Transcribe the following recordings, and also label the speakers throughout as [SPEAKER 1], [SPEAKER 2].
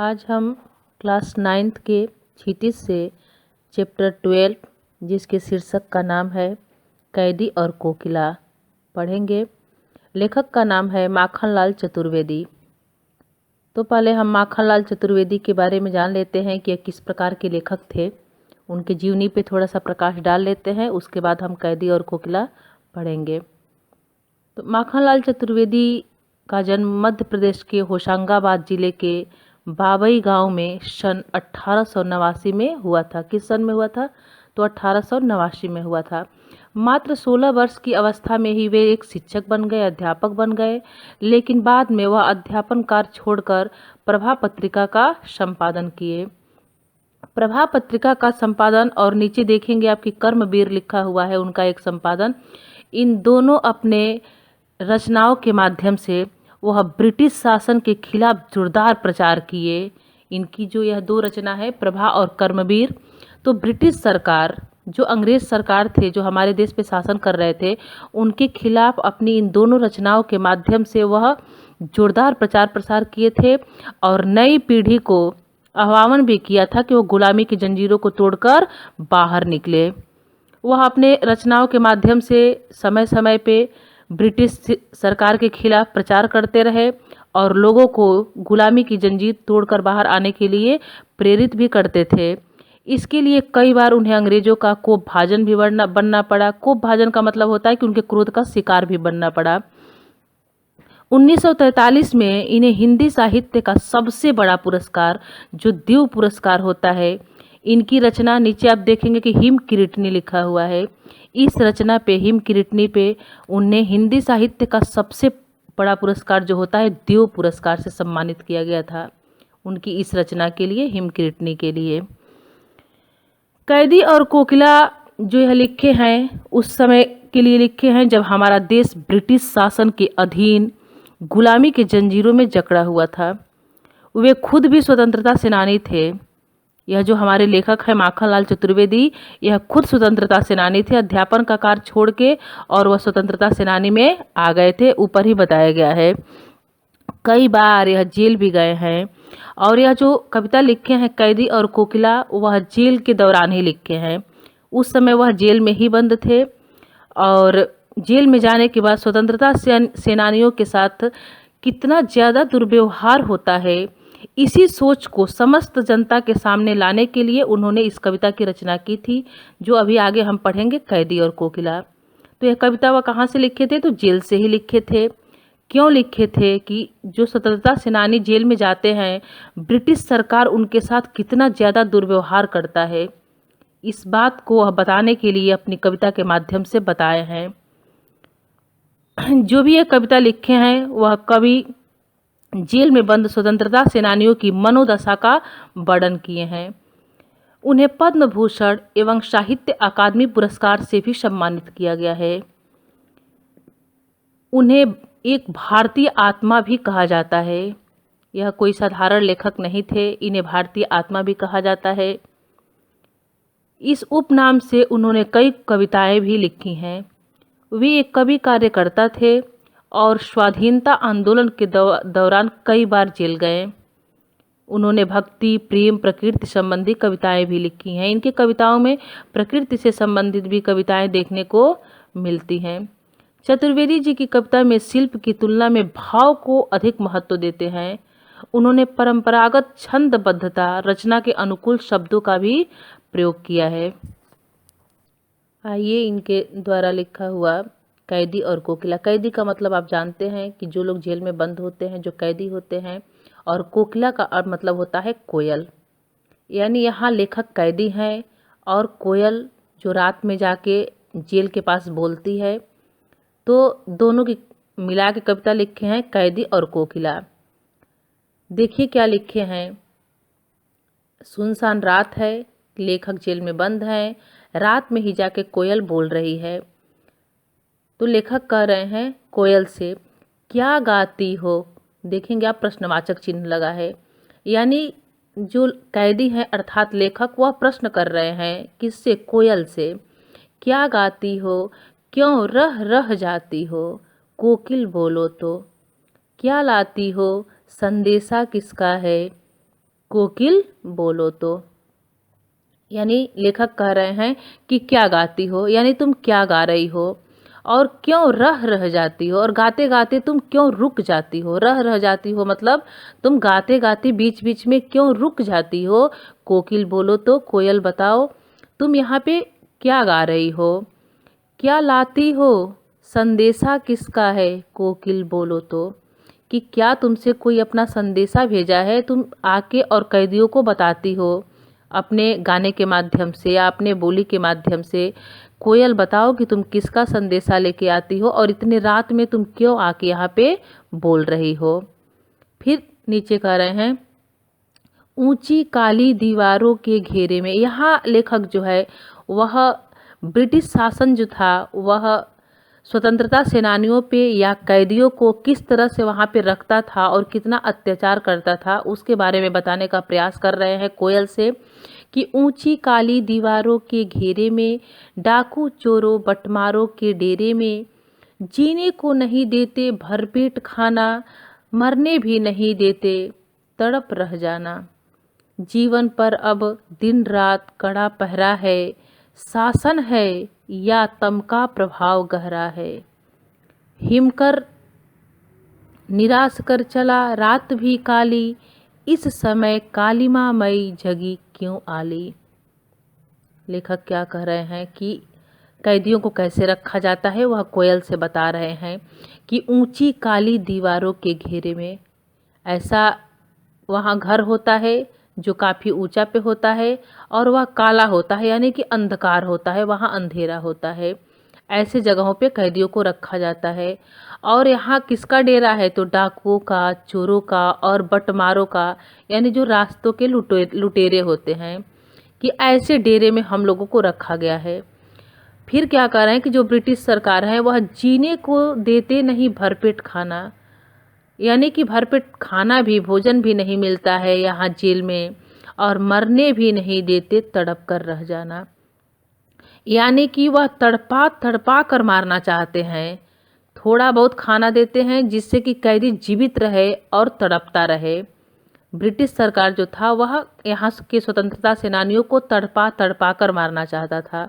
[SPEAKER 1] आज हम class 9th के क्षितिज से चैप्टर 12 जिसके शीर्षक का नाम है कैदी और कोकिला पढ़ेंगे। लेखक का नाम है माखनलाल चतुर्वेदी। तो पहले हम माखनलाल चतुर्वेदी के बारे में जान लेते हैं कि किस प्रकार के लेखक थे। उनके जीवनी पे थोड़ा सा प्रकाश डाल लेते हैं, उसके बाद हम कैदी और कोकिला पढ़ेंगे। तो माखनलाल चतुर्वेदी का जन्म मध्य प्रदेश के होशंगाबाद जिले के बाबई गांव में सन 1889 में हुआ था। किस सन में हुआ था? तो 1889 में हुआ था। मात्र 16 वर्ष की अवस्था में ही वे एक शिक्षक बन गए, अध्यापक बन गए, लेकिन बाद में वह अध्यापन कार्य छोड़कर प्रभा पत्रिका का संपादन किए। प्रभा पत्रिका का संपादन और नीचे देखेंगे आपकी कर्मवीर लिखा हुआ है उनका एक संपादन। इन दोनों अपने रचनाओं के माध्यम से वह ब्रिटिश शासन के खिलाफ जोरदार प्रचार किए। इनकी जो यह दो रचना है प्रभा और कर्मवीर, तो ब्रिटिश सरकार जो अंग्रेज सरकार थे जो हमारे देश पे शासन कर रहे थे, उनके खिलाफ अपनी इन दोनों रचनाओं के माध्यम से वह जोरदार प्रचार प्रसार किए थे और नई पीढ़ी को आह्वान भी किया था कि वो गुलामी की जंजीरों को तोड़कर बाहर निकले। वह अपने रचनाओं के माध्यम से समय समय पे ब्रिटिश सरकार के खिलाफ प्रचार करते रहे और लोगों को गुलामी की जंजीर तोड़कर बाहर आने के लिए प्रेरित भी करते थे। इसके लिए कई बार उन्हें अंग्रेजों का कोप भाजन भी बनना पड़ा। कोप भाजन का मतलब होता है कि उनके क्रोध का शिकार भी बनना पड़ा। 1943 में इन्हें हिंदी साहित्य का सबसे बड़ा पुरस्कार जो दीव पुरस्कार होता है, इनकी रचना नीचे आप देखेंगे कि हिम किरीटनी लिखा हुआ है। इस रचना पे हिम किरीटनी पे उन्हें हिंदी साहित्य का सबसे बड़ा पुरस्कार जो होता है दीव पुरस्कार से सम्मानित किया गया था उनकी इस रचना के लिए, हिम किरीटनी के लिए। कैदी और कोकिला जो यह लिखे हैं उस समय के लिए लिखे हैं जब हमारा देश ब्रिटिश शासन के अधीन गुलामी के जंजीरों में जकड़ा हुआ था। वे खुद भी स्वतंत्रता सेनानी थे। यह जो हमारे लेखक है माखनलाल चतुर्वेदी, यह खुद स्वतंत्रता सेनानी थे। अध्यापन का कार्य छोड़ के और वह स्वतंत्रता सेनानी में आ गए थे, ऊपर ही बताया गया है। कई बार यह जेल भी गए हैं और यह जो कविता लिखे हैं कैदी और कोकिला, वह जेल के दौरान ही लिखे हैं। उस समय वह जेल में ही बंद थे और जेल में जाने के बाद स्वतंत्रता सेनानियों के साथ कितना ज़्यादा दुर्व्यवहार होता है, इसी सोच को समस्त जनता के सामने लाने के लिए उन्होंने इस कविता की रचना की थी जो अभी आगे हम पढ़ेंगे, कैदी और कोकिला। तो यह कविता वह कहाँ से लिखे थे? तो जेल से ही लिखे थे। क्यों लिखे थे कि जो स्वतंत्रता सेनानी जेल में जाते हैं, ब्रिटिश सरकार उनके साथ कितना ज़्यादा दुर्व्यवहार करता है, इस बात को वह बताने के लिए अपनी कविता के माध्यम से बताए हैं। जो भी ये कविता लिखे हैं वह कवि जेल में बंद स्वतंत्रता सेनानियों की मनोदशा का वर्णन किए हैं। उन्हें पद्म भूषण एवं साहित्य अकादमी पुरस्कार से भी सम्मानित किया गया है। उन्हें एक भारतीय आत्मा भी कहा जाता है। यह कोई साधारण लेखक नहीं थे, इन्हें भारतीय आत्मा भी कहा जाता है। इस उपनाम से उन्होंने कई कविताएं भी लिखी हैं। वे एक कवि कार्यकर्ता थे और स्वाधीनता आंदोलन के दौरान कई बार जेल गए। उन्होंने भक्ति, प्रेम, प्रकृति संबंधी कविताएं भी लिखी हैं। इनकी कविताओं में प्रकृति से संबंधित भी कविताएं देखने को मिलती हैं। चतुर्वेदी जी की कविता में शिल्प की तुलना में भाव को अधिक महत्व देते हैं। उन्होंने परंपरागत छंदबद्धता, रचना के अनुकूल शब्दों का भी प्रयोग किया है। आइए इनके द्वारा लिखा हुआ कैदी और कोकिला। कैदी का मतलब आप जानते हैं कि जो लोग जेल में बंद होते हैं, जो कैदी होते हैं, और कोकिला का अर्थ मतलब होता है कोयल। यानी यहाँ लेखक कैदी हैं और कोयल जो रात में जाके जेल के पास बोलती है, तो दोनों की मिला के कविता लिखे हैं कैदी और कोकिला। देखिए क्या लिखे हैं। सुनसान रात है, लेखक जेल में बंद हैं, रात में ही जाके कोयल बोल रही है। तो लेखक कह रहे हैं कोयल से, क्या गाती हो? देखेंगे आप प्रश्नवाचक चिन्ह लगा है। यानी जो कैदी हैं अर्थात लेखक, वह प्रश्न कर रहे हैं किससे? कोयल से। क्या गाती हो? क्यों रह रह जाती हो? कोकिल बोलो तो। क्या लाती हो? संदेशा किसका है? कोकिल बोलो तो। यानी लेखक कह रहे हैं कि क्या गाती हो, यानी तुम क्या गा रही हो, और क्यों रह जाती हो, और गाते गाते तुम क्यों रुक जाती हो। रह जाती हो मतलब तुम गाते गाते बीच बीच में क्यों रुक जाती हो। कोकिल बोलो तो, कोयल बताओ तुम यहाँ पे क्या गा रही हो, क्या लाती हो, संदेशा किसका है। कोकिल बोलो तो, कि क्या तुमसे कोई अपना संदेशा भेजा है, तुम आके और कैदियों को बताती हो अपने गाने के माध्यम से या अपने बोली के माध्यम से। कोयल बताओ कि तुम किसका संदेशा लेके आती हो, और इतने रात में तुम क्यों आके यहाँ पे बोल रही हो। फिर नीचे कह रहे हैं, ऊंची काली दीवारों के घेरे में। यहाँ लेखक जो है वह ब्रिटिश शासन जो था वह स्वतंत्रता सेनानियों पे या कैदियों को किस तरह से वहाँ पे रखता था और कितना अत्याचार करता था उसके बारे में बताने का प्रयास कर रहे हैं कोयल से। कि ऊंची काली दीवारों के घेरे में, डाकू चोरों बटमारों के डेरे में, जीने को नहीं देते भरपेट खाना, मरने भी नहीं देते तड़प रह जाना। जीवन पर अब दिन रात कड़ा पहरा है, शासन है या तम का प्रभाव गहरा है। हिमकर निराश कर चला रात भी काली, इस समय कालिमा मई जगी क्यों आली। लेखक क्या कह रहे हैं कि कैदियों को कैसे रखा जाता है, वह कोयल से बता रहे हैं कि ऊंची काली दीवारों के घेरे में, ऐसा वहाँ घर होता है जो काफ़ी ऊंचा पे होता है और वह काला होता है, यानी कि अंधकार होता है, वहाँ अंधेरा होता है। ऐसे जगहों पे कैदियों को रखा जाता है। और यहाँ किसका डेरा है, तो डाकुओं का, चोरों का और बटमारों का, यानी जो रास्तों के लुटेरे होते हैं, कि ऐसे डेरे में हम लोगों को रखा गया है। फिर क्या कर रहे हैं कि जो ब्रिटिश सरकार है वह जीने को देते नहीं भरपेट खाना, यानी कि भरपेट खाना भी, भोजन भी नहीं मिलता है यहाँ जेल में, और मरने भी नहीं देते तड़प कर रह जाना, यानी कि वह तड़पा तड़पा कर मारना चाहते हैं। थोड़ा बहुत खाना देते हैं जिससे कि कैदी जीवित रहे और तड़पता रहे। ब्रिटिश सरकार जो था वह यहाँ के स्वतंत्रता सेनानियों को तड़पा तड़पा कर मारना चाहता था,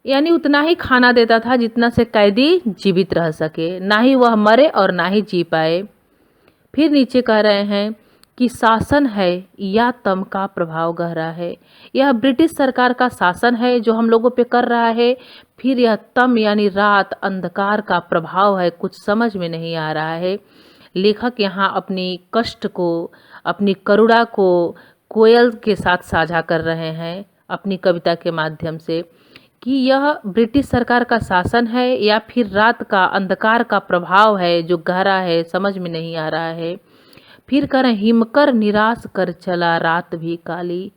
[SPEAKER 1] यानी उतना ही खाना देता था जितना से कैदी जीवित रह सके, ना ही वह मरे और ना ही जी पाए। फिर नीचे कह रहे हैं कि शासन है या तम का प्रभाव गहरा है। यह ब्रिटिश सरकार का शासन है जो हम लोगों पे कर रहा है, फिर यह तम यानी रात, अंधकार का प्रभाव है, कुछ समझ में नहीं आ रहा है। लेखक यहाँ अपनी कष्ट को, अपनी करुणा को कोयल के साथ साझा कर रहे हैं अपनी कविता के माध्यम से, कि यह ब्रिटिश सरकार का शासन है या फिर रात का, अंधकार का प्रभाव है जो गहरा है, समझ में नहीं आ रहा है। फिर कह रहे हिमकर निराश कर चला रात भी काली,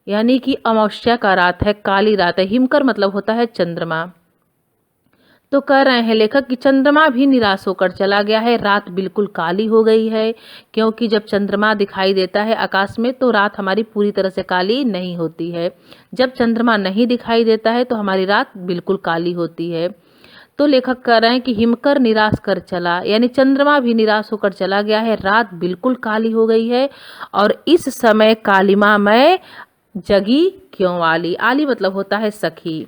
[SPEAKER 1] यानी कि अमावस्या का रात है, काली रात है। हिमकर मतलब होता है चंद्रमा। तो कह रहे हैं लेखक कि चंद्रमा भी निराश होकर चला गया है, रात बिल्कुल काली हो गई है, क्योंकि जब चंद्रमा दिखाई देता है आकाश में तो रात हमारी पूरी तरह से काली नहीं होती है। जब चंद्रमा नहीं दिखाई देता है तो हमारी रात बिल्कुल काली होती है। तो लेखक कह रहे हैं कि हिमकर निराश कर चला, यानी चंद्रमा भी निराश होकर चला गया है, रात बिल्कुल काली हो गई है, और इस समय कालिमा मैं जगी क्यों आली। आली मतलब होता है सखी,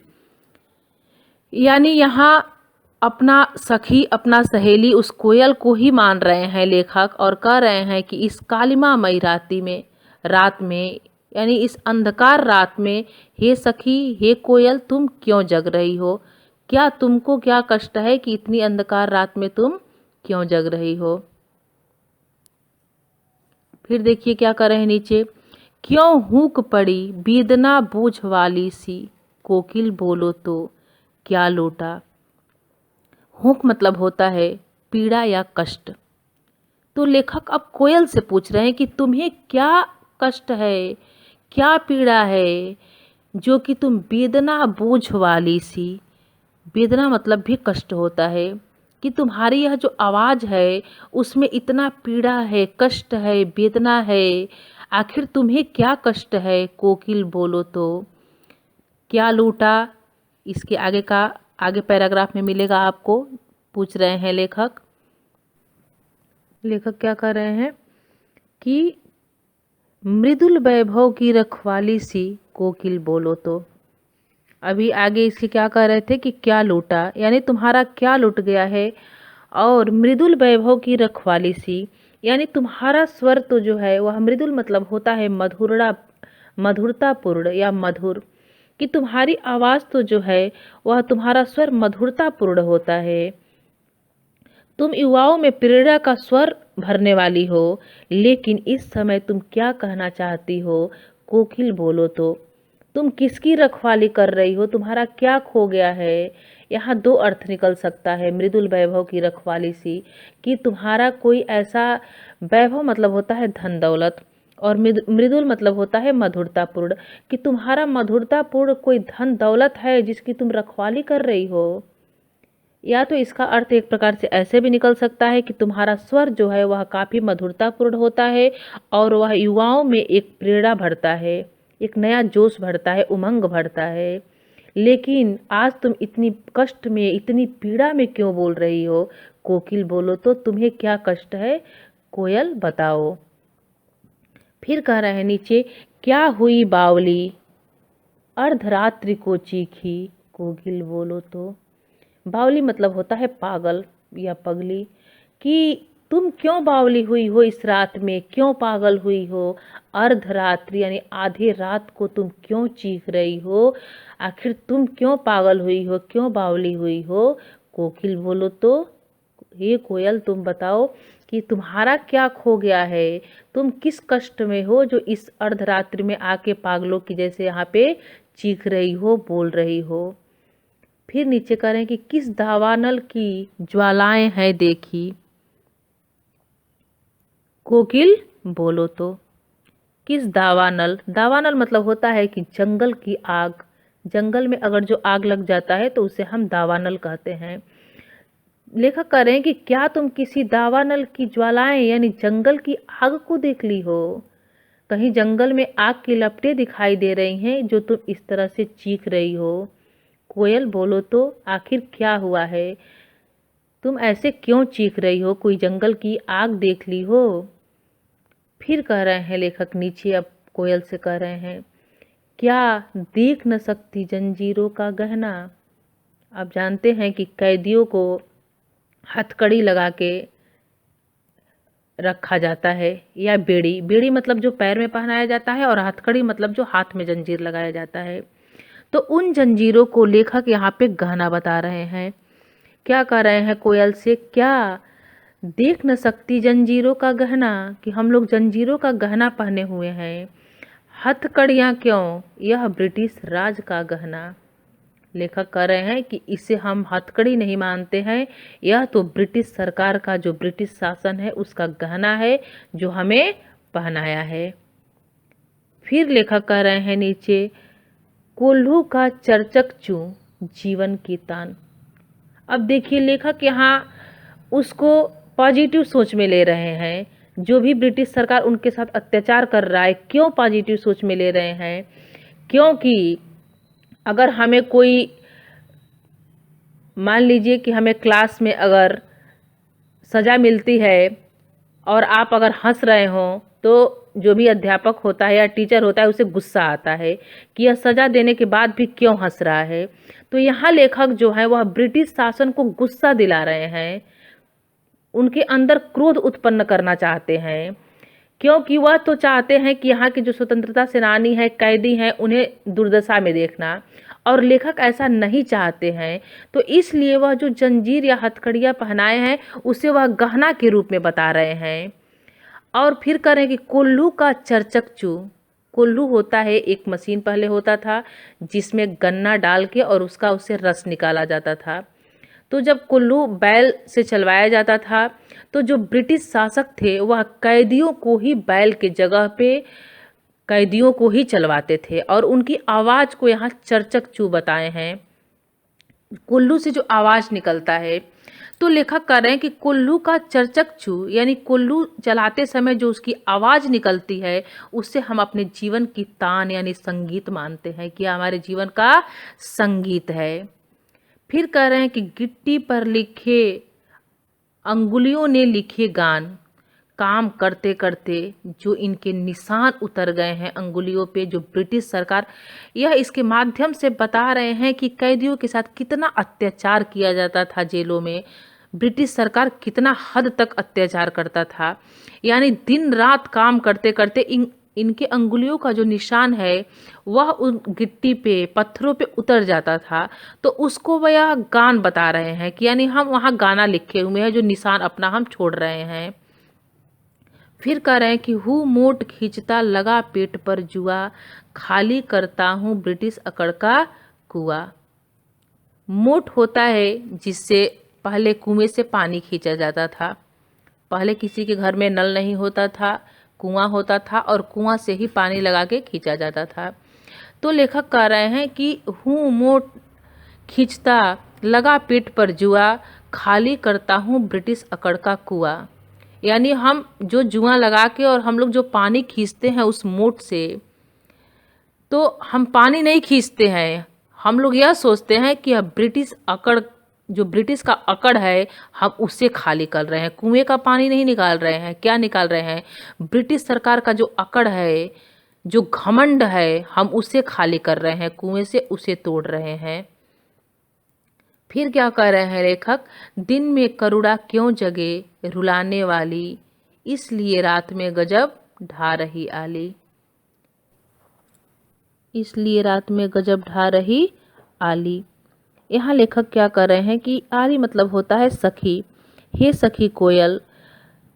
[SPEAKER 1] यानी यहाँ अपना सखी, अपना सहेली उस कोयल को ही मान रहे हैं लेखक, और कह रहे हैं कि इस कालिमामयी रात में, यानी इस अंधकार रात में, हे सखी, हे कोयल, तुम क्यों जग रही हो, क्या तुमको क्या कष्ट है कि इतनी अंधकार रात में तुम क्यों जग रही हो। फिर देखिए क्या कर रहे हैं नीचे, क्यों हूक पड़ी वेदना बूझ वाली सी, कोकिल बोलो तो क्या लोटा। हुक मतलब होता है पीड़ा या कष्ट। तो लेखक अब कोयल से पूछ रहे हैं कि तुम्हें क्या कष्ट है, क्या पीड़ा है, जो कि तुम वेदना बूझ वाली सी, वेदना मतलब भी कष्ट होता है, कि तुम्हारी यह जो आवाज़ है उसमें इतना पीड़ा है, कष्ट है, वेदना है, आखिर तुम्हें क्या कष्ट है, कोकिल बोलो तो क्या लूटा। इसके आगे पैराग्राफ में मिलेगा आपको। पूछ रहे हैं लेखक क्या कर रहे हैं कि मृदुल वैभव की रखवाली सी कोकिल बोलो तो। अभी आगे इसके क्या कह रहे थे कि क्या लूटा, यानी तुम्हारा क्या लुट गया है। और मृदुल वैभव की रखवाली सी, यानी तुम्हारा स्वर तो जो है वह मृदुल मतलब होता है मधुरतापूर्ण या मधुर, कि तुम्हारी आवाज़ तो जो है वह तुम्हारा स्वर मधुरतापूर्ण होता है। तुम युवाओं में प्रेरणा का स्वर भरने वाली हो, लेकिन इस समय तुम क्या कहना चाहती हो कोकिल बोलो तो। तुम किसकी रखवाली कर रही हो, तुम्हारा क्या खो गया है। यहाँ दो अर्थ निकल सकता है मृदुल वैभव की रखवाली सी, कि तुम्हारा कोई ऐसा वैभव मतलब होता है धन दौलत, और मृदुल मतलब होता है मधुरतापूर्ण, कि तुम्हारा मधुरतापूर्ण कोई धन दौलत है जिसकी तुम रखवाली कर रही हो। या तो इसका अर्थ एक प्रकार से ऐसे भी निकल सकता है कि तुम्हारा स्वर जो है वह काफ़ी मधुरतापूर्ण होता है और वह युवाओं में एक प्रेरणा भरता है, एक नया जोश भरता है, उमंग भरता है। लेकिन आज तुम इतनी कष्ट में, इतनी पीड़ा में क्यों बोल रही हो कोकिल बोलो तो। तुम्हें क्या कष्ट है कोयल बताओ। फिर कह रहे हैं नीचे, क्या हुई बावली अर्धरात्रि को चीखी कोकिल बोलो तो। बावली मतलब होता है पागल या पगली, कि तुम क्यों बावली हुई हो इस रात में, क्यों पागल हुई हो। अर्धरात्रि यानी आधे रात को तुम क्यों चीख रही हो, आखिर तुम क्यों पागल हुई हो, क्यों बावली हुई हो कोकिल बोलो तो। हे कोयल तुम बताओ कि तुम्हारा क्या खो गया है, तुम किस कष्ट में हो जो इस अर्धरात्रि में आके पागलों की जैसे यहाँ पे चीख रही हो, बोल रही हो। फिर नीचे करें कि किस दावानल की ज्वालाएं हैं देखी कोकिल बोलो तो। किस दावानल, दावानल मतलब होता है कि जंगल की आग। जंगल में अगर जो आग लग जाता है तो उसे हम दावानल कहते हैं। लेखक कह रहे हैं कि क्या तुम किसी दावानल की ज्वालाएं यानी जंगल की आग को देख ली हो। कहीं जंगल में आग की लपटें दिखाई दे रही हैं जो तुम इस तरह से चीख रही हो। कोयल बोलो तो आखिर क्या हुआ है, तुम ऐसे क्यों चीख रही हो, कोई जंगल की आग देख ली हो। फिर कह रहे हैं लेखक नीचे, अब कोयल से कह रहे हैं, क्या देख न सकती जंजीरों का गहना। आप जानते हैं कि कैदियों को हथकड़ी लगा के रखा जाता है, या बेड़ी, बेड़ी मतलब जो पैर में पहनाया जाता है और हथकड़ी मतलब जो हाथ में जंजीर लगाया जाता है। तो उन जंजीरों को लेखक यहाँ पे गहना बता रहे हैं। क्या कह रहे हैं कोयल से, क्या देख न सकती जंजीरों का गहना, कि हम लोग जंजीरों का गहना पहने हुए हैं। हथकड़ियाँ क्यों, यह ब्रिटिश राज का गहना। लेखक कह रहे हैं कि इसे हम हथकड़ी नहीं मानते हैं, यह तो ब्रिटिश सरकार का, जो ब्रिटिश शासन है उसका गहना है जो हमें पहनाया है। फिर लेखक कह रहे हैं नीचे, कोल्हू का चरचक चूं जीवन की तान। अब देखिए लेखक यहाँ उसको पॉजिटिव सोच में ले रहे हैं। जो भी ब्रिटिश सरकार उनके साथ अत्याचार कर रहा है, क्यों पॉजिटिव सोच में ले रहे हैं, क्योंकि अगर हमें कोई, मान लीजिए कि हमें क्लास में अगर सज़ा मिलती है और आप अगर हंस रहे हो, तो जो भी अध्यापक होता है या टीचर होता है उसे गुस्सा आता है कि यह सज़ा देने के बाद भी क्यों हंस रहा है। तो यहाँ लेखक जो है वह ब्रिटिश शासन को गुस्सा दिला रहे हैं, उनके अंदर क्रोध उत्पन्न करना चाहते हैं, क्योंकि वह तो चाहते हैं कि यहाँ के जो स्वतंत्रता सेनानी हैं, कैदी हैं, उन्हें दुर्दशा में देखना, और लेखक ऐसा नहीं चाहते हैं। तो इसलिए वह जो जंजीर या हथकड़ियाँ पहनाए हैं उसे वह गहना के रूप में बता रहे हैं। और फिर करें कि कोल्हू का चरचक चू। कोल्हू होता है एक मशीन, पहले होता था जिसमें गन्ना डाल के और उससे रस निकाला जाता था। तो जब कोल्हू बैल से चलवाया जाता था तो जो ब्रिटिश शासक थे वह कैदियों को ही बैल के जगह पे कैदियों को ही चलवाते थे, और उनकी आवाज़ को यहाँ चरचक चू बताए हैं, कोल्हू से जो आवाज़ निकलता है। तो लेखक कह रहे हैं कि कोल्हू का चरचक चू यानी कोल्हू चलाते समय जो उसकी आवाज़ निकलती है उससे हम अपने जीवन की तान यानी संगीत मानते हैं, कि हमारे जीवन का संगीत है। फिर कह रहे हैं कि गिट्टी पर लिखे अंगुलियों ने लिखे गान, काम करते करते जो इनके निशान उतर गए हैं अंगुलियों पे, जो ब्रिटिश सरकार यह इसके माध्यम से बता रहे हैं कि कैदियों के साथ कितना अत्याचार किया जाता था जेलों में, ब्रिटिश सरकार कितना हद तक अत्याचार करता था। यानी दिन रात काम करते करते इनके अंगुलियों का जो निशान है वह उन गिट्टी पे पत्थरों पे उतर जाता था। तो उसको वह गान बता रहे हैं कि यानी हम वहाँ गाना लिखे हुए हैं जो निशान अपना हम छोड़ रहे हैं। फिर कह रहे हैं कि हूँ मोट खींचता लगा पेट पर जुआ, खाली करता हूँ ब्रिटिश अकड़ का कुआ। मोट होता है जिससे पहले कुएं से पानी खींचा जाता था। पहले किसी के घर में नल नहीं होता था, कुआं होता था और कुआं से ही पानी लगा के खींचा जाता था। तो लेखक कह रहे हैं कि हूँ मोट खींचता लगा पेट पर जुआ, खाली करता हूँ ब्रिटिश अकड़ का कुआ। यानी हम जो जुआ लगा के और हम लोग जो पानी खींचते हैं उस मोट से, तो हम पानी नहीं खींचते हैं, हम लोग यह सोचते हैं कि अब ब्रिटिश अकड़, जो ब्रिटिश का अकड़ है हम उससे खाली कर रहे हैं, कुएं का पानी नहीं निकाल रहे हैं। क्या निकाल रहे हैं? ब्रिटिश सरकार का जो अकड़ है, जो घमंड है, हम उसे खाली कर रहे हैं, कुएं से उसे तोड़ रहे हैं। फिर क्या कह रहे हैं लेखक? दिन में करुणा क्यों जगे रुलाने वाली, इसलिए रात में गजब ढा रही आली। इसलिए रात में गजब ढा रही आली। यहाँ लेखक क्या कर रहे हैं कि आली मतलब होता है सखी। हे सखी कोयल,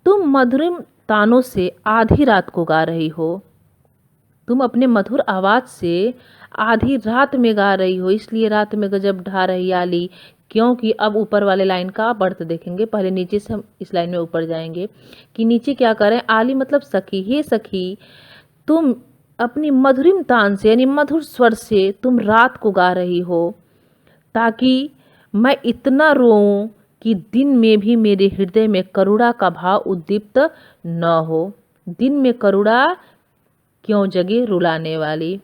[SPEAKER 1] तुम मधुरिम तानों से आधी रात को गा रही हो। तुम अपने मधुर आवाज़ से आधी रात में गा रही हो, इसलिए रात में गजब ढा रही आली। क्योंकि अब ऊपर वाले लाइन का अर्थ देखेंगे, पहले नीचे से हम इस लाइन में ऊपर जाएंगे कि नीचे क्या करें। आली मतलब सखी। हे सखी, तुम अपनी मधुरिम तान से यानी मधुर स्वर से तुम रात को गा रही हो, ताकि मैं इतना रोऊं कि दिन में भी मेरे हृदय में करुणा का भाव उद्दीप्त न हो। दिन में करुणा क्यों जगे रुलाने वाली,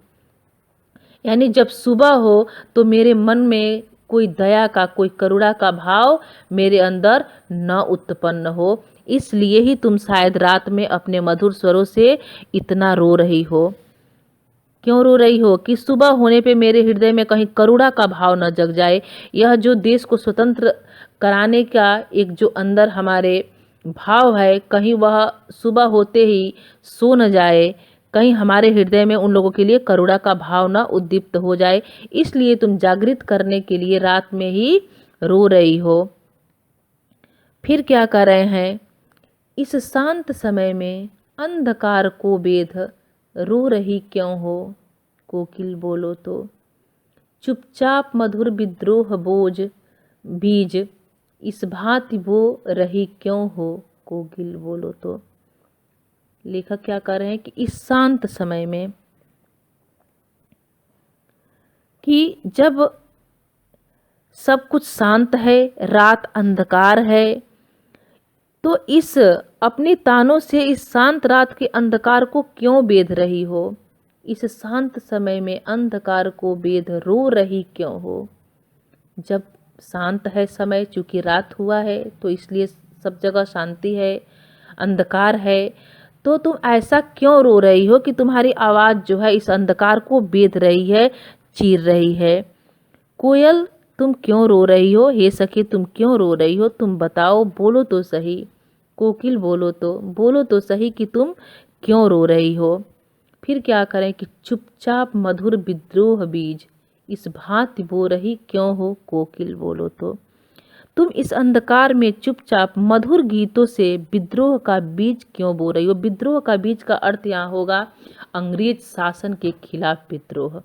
[SPEAKER 1] यानी जब सुबह हो तो मेरे मन में कोई दया का, कोई करुणा का भाव मेरे अंदर न उत्पन्न हो, इसलिए ही तुम शायद रात में अपने मधुर स्वरों से इतना रो रही हो। क्यों रो रही हो? कि सुबह होने पे मेरे हृदय में कहीं करुणा का भाव न जग जाए। यह जो देश को स्वतंत्र कराने का एक जो अंदर हमारे भाव है, कहीं वह सुबह होते ही सो न जाए, कहीं हमारे हृदय में उन लोगों के लिए करुणा का भाव न उद्दीप्त हो जाए, इसलिए तुम जागृत करने के लिए रात में ही रो रही हो। फिर क्या कर रहे हैं? इस शांत समय में अंधकार को बेध रो रही क्यों हो कोकिल बोलो तो। चुपचाप मधुर विद्रोह बोझ बीज इस भांति बो रही क्यों हो कोकिल बोलो तो। लेखक क्या कर रहे हैं कि इस शांत समय में, कि जब सब कुछ शांत है, रात अंधकार है, तो इस अपनी तानों से इस शांत रात के अंधकार को क्यों बेध रही हो। इस शांत समय में अंधकार को बेध रो रही क्यों हो। जब शांत है समय, चूँकि रात हुआ है तो इसलिए सब जगह शांति है, अंधकार है, तो तुम ऐसा क्यों रो रही हो कि तुम्हारी आवाज़ जो है इस अंधकार को बेध रही है, चीर रही है। कोयल, तुम क्यों रो रही हो? हे सखी, तुम क्यों रो रही हो? तुम बताओ, बोलो तो सही। कोकिल बोलो तो सही कि तुम क्यों रो रही हो। फिर क्या करें कि चुपचाप मधुर विद्रोह बीज इस भांति बो रही क्यों हो कोकिल बोलो तो। तुम इस अंधकार में चुपचाप मधुर गीतों से विद्रोह का बीज क्यों बो रही हो। विद्रोह का बीज का अर्थ यहाँ होगा अंग्रेज शासन के खिलाफ विद्रोह।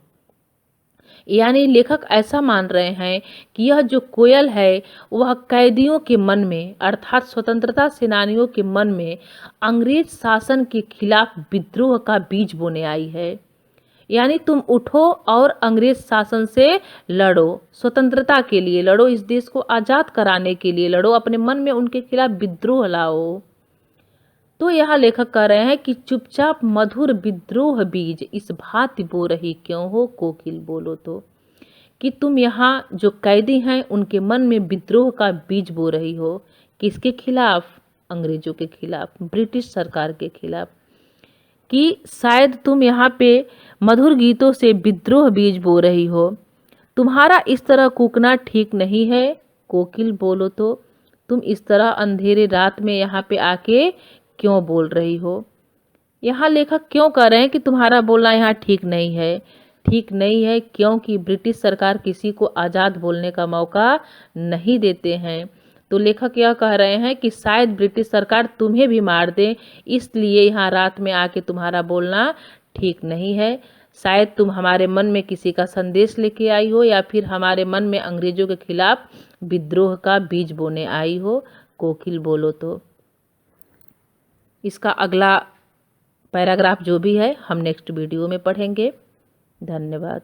[SPEAKER 1] यानी लेखक ऐसा मान रहे हैं कि यह जो कोयल है वह कैदियों के मन में, अर्थात स्वतंत्रता सेनानियों के मन में अंग्रेज शासन के खिलाफ विद्रोह का बीज बोने आई है। यानी तुम उठो और अंग्रेज शासन से लड़ो, स्वतंत्रता के लिए लड़ो, इस देश को आज़ाद कराने के लिए लड़ो, अपने मन में उनके खिलाफ विद्रोह लाओ। तो यहाँ लेखक कह रहे हैं कि चुपचाप मधुर विद्रोह बीज इस भांति बो रही क्यों हो कोकिल बोलो तो। कि तुम यहाँ जो कैदी हैं उनके मन में विद्रोह का बीज बो रही हो। किसके खिलाफ? अंग्रेजों के खिलाफ, ब्रिटिश सरकार के खिलाफ, कि शायद तुम यहाँ पे मधुर गीतों से विद्रोह बीज बो रही हो। तुम्हारा इस तरह कूकना ठीक नहीं है। कोकिल बोलो तो तुम इस तरह अंधेरे रात में यहाँ पे आके क्यों बोल रही हो। यहाँ लेखक क्यों कह रहे हैं कि तुम्हारा बोलना यहाँ ठीक नहीं है। ठीक नहीं है क्योंकि ब्रिटिश सरकार किसी को आज़ाद बोलने का मौका नहीं देते हैं। तो लेखक यह कह रहे हैं कि शायद ब्रिटिश सरकार तुम्हें भी मार दे, इसलिए यहाँ रात में आके तुम्हारा बोलना ठीक नहीं है। शायद तुम हमारे मन में किसी का संदेश लेके आई हो, या फिर हमारे मन में अंग्रेजों के खिलाफ विद्रोह का बीज बोने आई हो। कोकिल बोलो तो। इसका अगला पैराग्राफ जो भी है हम नेक्स्ट वीडियो में पढ़ेंगे। धन्यवाद।